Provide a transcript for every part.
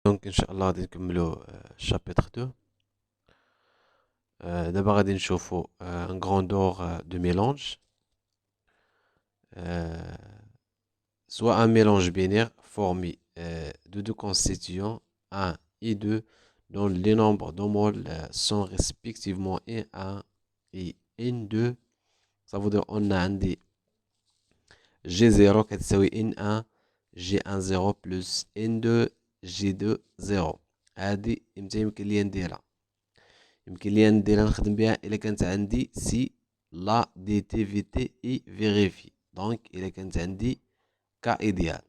دونك ان شاء الله غادي نكملو الشابتر 2. دابا غادي نشوفو ان غروندور دو ميلونج، soit un mélange binaire formé de deux constituants 1 et 2 dont les nombres d'homol sont respectivement N1 et N2. Ça veut dire on a عندي G0 كتساوي N1 G10 plus N2 G2 0. هادي امتى يمكن ليا نديرها؟ يمكن ليا نديرها نخدم بها الا كانت عندي سي لا ديتيفيتي اي فيريفي. دونك الا كانت عندي كا ايديال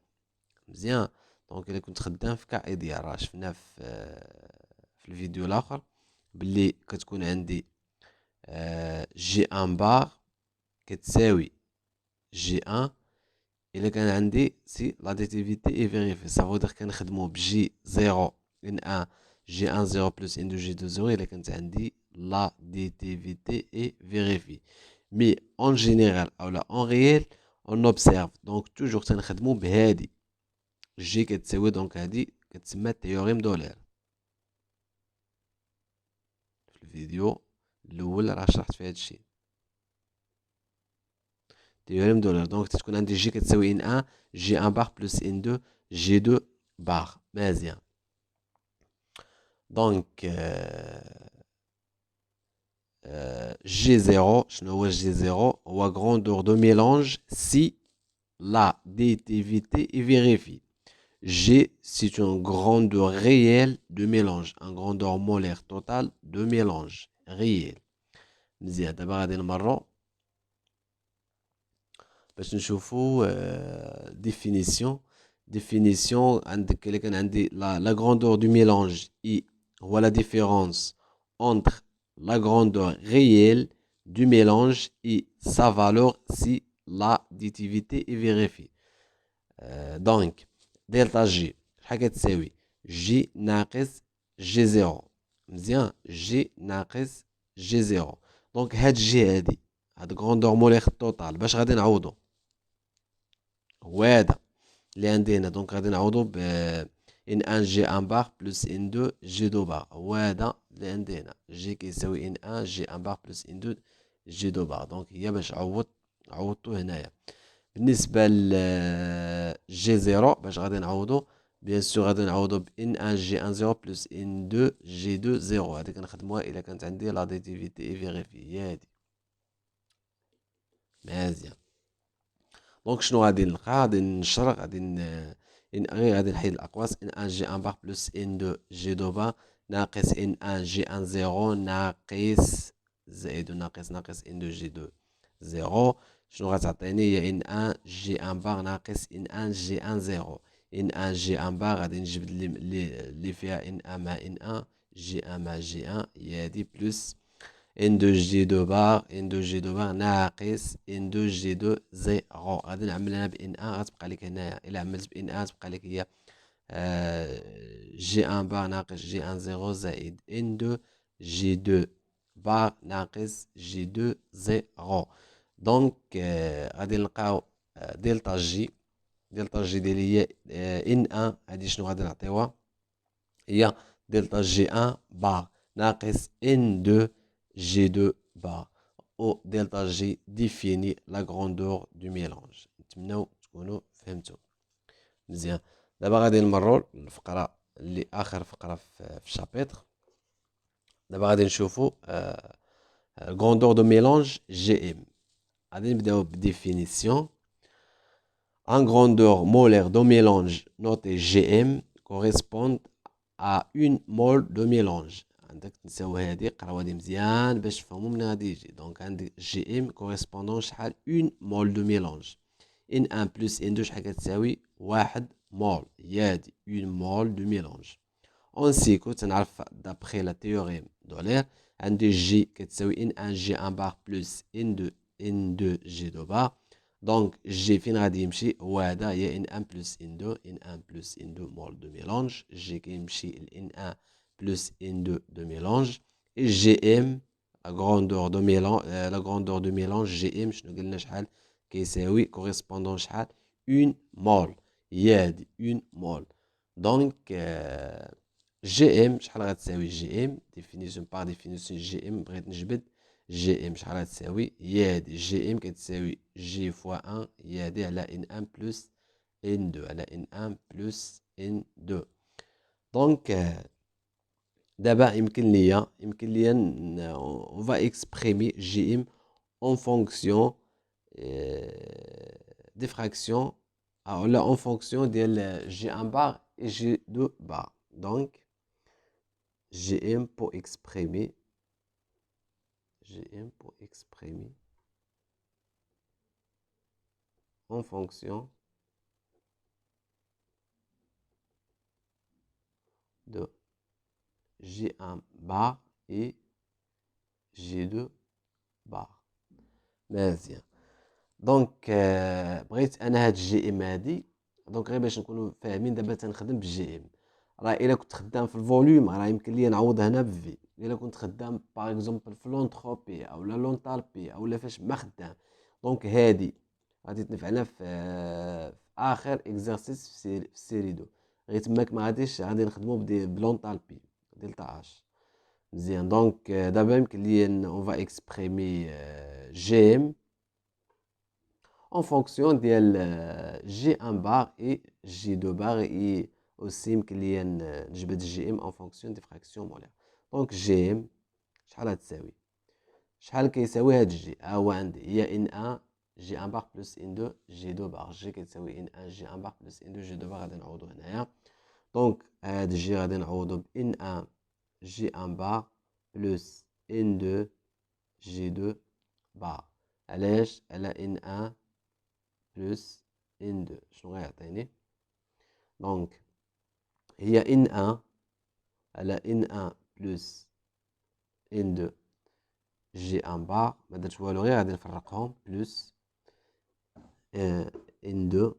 مزيان. دونك الا كنت خدام في كا ايديال راه شفنا في الفيديو الاخر باللي كتكون عندي جي ان بار كتساوي جي ان الا كان عندي سي لا ديتيفيتي اي فيريفي. صافودير كنخدمو بجي 0 ان ان جي 1 0 plus n2 g2 0 الا كانت عندي لا ديتيفيتي اي فيريفي. مي اون جينيرال او لا اون ريال اون اوبسيرف دونك توجور تنخدمو بهادي جي كتساوي دونك هادي كتسمى تيوريم دولار. في الفيديو الاول راه شرحت في هادشي تيوريم دولار. دونك تكون عندي جي كتساوي ان 1 جي 1 بار بلس ان 2 جي 2 بار. مزيان. دونك G0, شنو هو G0 هو grandeur de mélange si la détivité est vérifiée. G, c'est une grandeur réelle de mélange, une grandeur molaire totale de mélange réel. مزيان. دابا غادي نمرو باش نشوفو définition عندك اللي كان عندي la grandeur du mélange I هو la différence entre la grandeur réelle du mélange et sa valeur si la additivité est vérifiée. Donc دلتا جي شحال كتساوي جي ناقص جي زيرو. مزيان. جي ناقص جي زيرو. دونك هاد جي هادي هاد غروندور مولير توتال باش غادي نعوضو هو هذا اللي عندي هنا. دونك غادي نعوضو ب ان ان جي ان بار بلس ان دو جي دو بار. هو هذا اللي عندي هنا جي كيساوي ان ان جي ان بار بلس ان دو جي دو بار. دونك هي باش عوضتو هنايا. بالنسبة ل جي زيرو باش غادي نعوضو بيان سور غادي نعوضو ب ان ان جي ان زيرو بلس ان دو جي دو زيرو. هادي كنخدموها الا كانت عندي لا ديتيفيتي اي فيريفي هي هادي. مزيان. دونك شنو غادي نلقى؟ غادي نشر غادي غير غادي نحيد الاقواس ان ان جي ان بار بلس ان دو جي دو بار ناقص ان ان جي ان زيرو ناقص زائد ناقص ان دو جي دو زيرو. شنو غتعطيني هي ان ان جي ان بار ناقص ان ان جي ان زيرو. ان ان جي ان بار غادي نجبد اللي فيها ان ان مع ان ان جي ان مع جي ان هي هادي بلس ان دو جي دو بار ان دو جي دو بار ناقص ان دو جي دو زيرو. غادي نعملها بان ان غتبقى لك هنايا. الا عملت بان ان تبقى لك هي جي ان بار ناقص جي ان زيرو زائد ان دو جي دو بار ناقص جي دو زيرو. دونك غادي نلقاو دلتا جي ديالي هي ان ان هادي شنو غادي نعطيوها هي دلتا جي ان بار ناقص ان دو G2 bar ou delta G définit la grandeur du mélange. نتمنوا تكونوا فهمتوا مزيان. دابا غادي نمروا للفقره اللي اخر فقره في الشابيتر. دابا غادي نشوفوا grandeur de mélange GM. غادي نبداو بديفينيسيون. Un grandeur molaire de mélange noté GM correspond à une mole de mélange. عندك تنساو هادي قراو هادي مزيان باش تفهموا من غادي يجي. دونك عندي جي ام كوريسبوندون شحال اون مول دو ميلونج. ان ان بلس ان دو شحال كتساوي واحد مول هي هادي اون مول دو ميلونج. اون سيكو تنعرف دابخي لا تيوريم دولير عندي جي كتساوي ان ان جي ان بار بلس ان دو جي دو بار. دونك جي فين غادي يمشي هو هذا هي ان ان بلس ان دو ان ان بلس ان دو مول دو ميلونج. جي كيمشي ل ان ان plus N2 de mélange et GM la grandeur de mélange GM شنو قلنا شحال كيساوي correspondant شحال une mole هي هادي une mole. دونك جي ام شحال غتساوي جي ام ديفينيسيون باغ ديفينيسيون جي ام بغيت نجبد جي ام شحال غتساوي هي هادي جي ام كتساوي جي فوا ان هي هادي على ان ان بلس ان دو على ان ان بلس ان دو دونك دابا يمكن ليا on va exprimer جي ام en fonction des fractions là en fonction de G1 bar et G2 bar. Donc, Gm pour exprimer en fonction de G1 bar et G2 bar. مزيان دونك بغيت انا هاد الجي ام هادي دونك غير باش نكونوا فاهمين دابا تنخدم بالجي ام راه الا كنت خدام في الفوليوم راه يمكن ليا نعوض هنا بفي الا كنت خدام باغ اكزومبل في لونتروبي او لا لونتالبي او لا فاش ما خدام دونك هادي غادي تنفعنا في اخر اكزرسيس في السيري دو غير تماك ما غاديش غادي نخدمو بلونتالبي دلتا اش مزيان دونك دابا يمكن ليا اون فا اكسبريمي جي ام en fonction de G1 bar et G2 bar et aussi يمكن ليا نجبد GM en fonction des fractions molaires دونك GM شحال غتساوي شحال كيساوي هاد الجي هو عندي هي ان 1 جي 1 بار بلس ان 2 جي 2 بار جي كتساوي ان 1 جي 1 بار بلس ان 2 جي 2 بار غادي نعوضو هنايا دونك هاد الجي غادي نعوضو ب ان 1 جي 1 بار بلس ان 2 جي 2 بار علاش على ان 1 بلس ان 2 شنو غيعطيني دونك هي ان 1 على ان 1 بلس ان 2 جي 1 بار ما درتش والو غير غادي نفرقهم بلس ان 2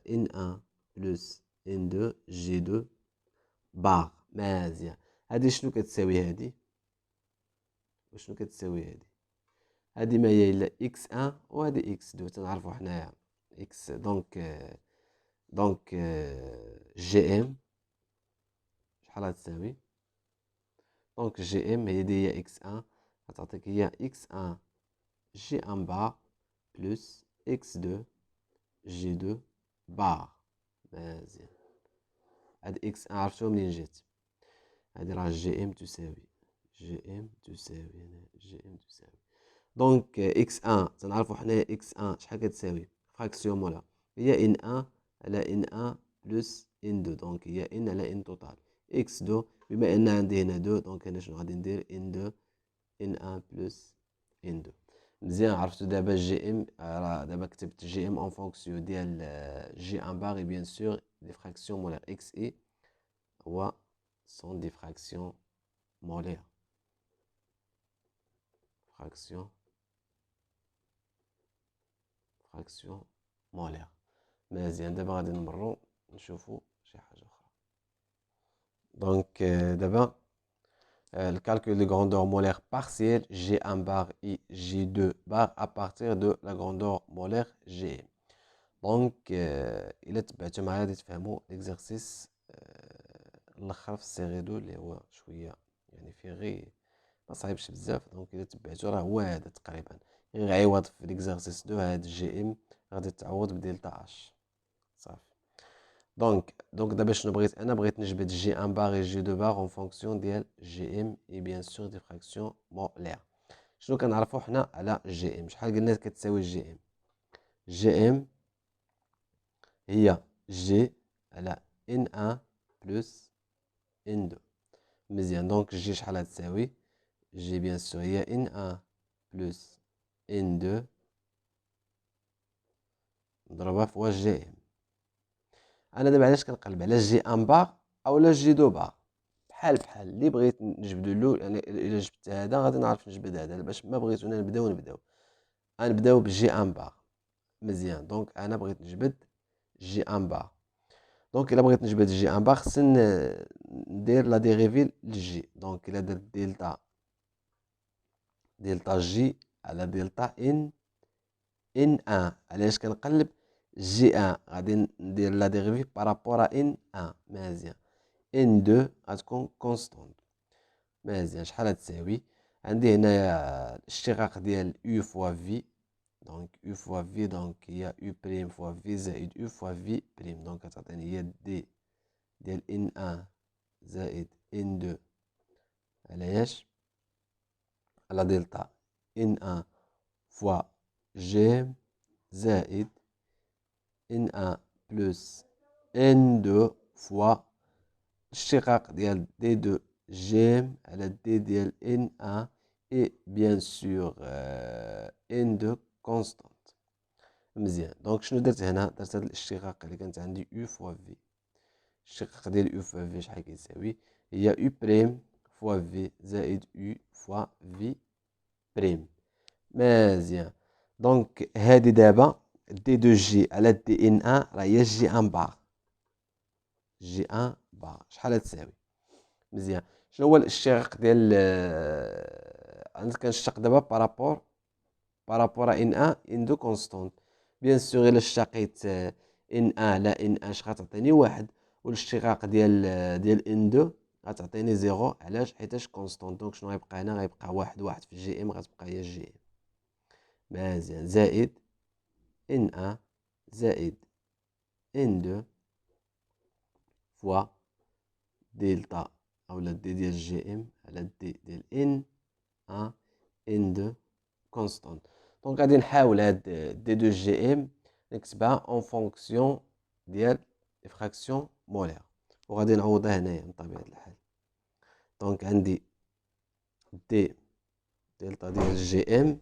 ان 1 بلس ان 2 جي 2 بار مزيان هادي شنو كتساوي هادي وشنو كتساوي هادي ما هي الا اكس 1 وهادي اكس 2 تنعرفو حنايا اكس دونك جي ام شحال غتساوي دونك جي ام هي اكس 1 غتعطيك هي اكس 1 جي 1 بار بلس اكس 2 جي 2 بار مزيان هاد اكس 1 عرفتو منين جات هادي راه جي ام تساوي دونك اكس 1 تنعرفو حنايا اكس 1 شحال كتساوي فراكسيون مولا هي ان 1 على ان 1 بلس ان 2 دونك هي ان على ان توتال اكس 2 بما ان عندي هنا 2 دونك هنا شنو غادي ندير ان 2 ان 1 بلس ان 2 مزيان عرفتو دابا جي ام راه دابا كتبت جي ام اون فونكسيون ديال جي ان باغي بيان سور دي فراكسيون مولار اكس اي هو سون دي فراكسيون مولار فراكسيون مولار مزيان دابا غادي نمرو نشوفو شي حاجه اخرى دونك دابا le calcul de grandeur molaire partielle G1 bar et G2 bar à partir de la grandeur molaire G. Donc, il est تبعتو معايا غادي تفهموا l'exercice الاخر في السيري دو اللي هو شويه يعني فيه غير ما صعيبش بزاف دونك الا تبعتو راه هو هذا تقريبا غير عوض في l'exercice دو هاد جي ام غادي تعوض بدلتا اش صافي دونك دابا شنو بغيت انا بغيت نجبد جي 1 بار et جي 2 بار اون فونكسيون ديال جي ام اي بيان سور دي فراكسيون مولير شنو كنعرفو حنا على جي ام شحال قلنا كتساوي جي ام جي ام هي جي على ان 1 بلس ان 2 مزيان دونك جي شحال غتساوي جي بيان سور هي ان 1 بلس ان 2 نضربها في واش جي ام انا دابا علاش كنقلب على جي ان بار اولا جي 2 بار بحال اللي بغيت نجبدو الاول يعني الا جبت هذا غادي نعرف نجبد هذا باش ما بغيتو نبداو غنبداو بجي ان بار مزيان دونك انا بغيت نجبد جي ان بار دونك الا بغيت نجبد جي ان بار خصني ندير لا ديريفي للجي دونك الا درت دلتا جي على دلتا ان ان 1 علاش كنقلب G1 غادي ندير لا ديريفيف بارابور N1 مزيان. N2 غتكون كونستونت مزيان. شحال غتساوي؟ عندي هنايا الاشتقاق ديال U فوا V، دونك U فوا V دونك هي U بريم فوا V زائد U فوا V بريم، دونك غتعطيني هي دي ديال N1 زائد N2 علاش على دلتا N1 فوا G زائد N1 بلس N2 فوا الاشتقاق ديال D2 G على D ديال N1 et bien sûr N2 كونستانت. مزيان. دونك شنو درت هنا؟ درت هاد الاشتقاق اللي كانت عندي U فوا V. الاشتقاق ديال U فوا V شحال كيساوي؟ هي U بريم فوا V زائد U فوا V بريم. مزيان. دونك هادي دابا دي دو جي على دي ان ان راه هي جي ان بار. جي ان بار شحال تساوي؟ مزيان. شنو هو الاشتقاق ديال عندك كنشتق دابا بارابور ان ان ان دو كونستونت. بيان سور الا اشتقيت ان ان على ان ان اش غتعطيني واحد، والاشتقاق ديال ان دو غتعطيني زيرو. علاش؟ حيتاش كونستونت. دونك شنو غيبقى هنا؟ غيبقى واحد في جي ام، غتبقى هي جي ام. مزيان. زائد N1 زائد N2 فوا دلتا أولا دي ديال جي ام على دي ديال N1 N2 كونستانت. دونك غادي نحاول هاد دي دو جي ام نكتبها اون فونكسيون ديال فراكسيون مولير، وغادي نعوضها هنايا بطبيعة الحال. دونك عندي دي دلتا ديال جي ام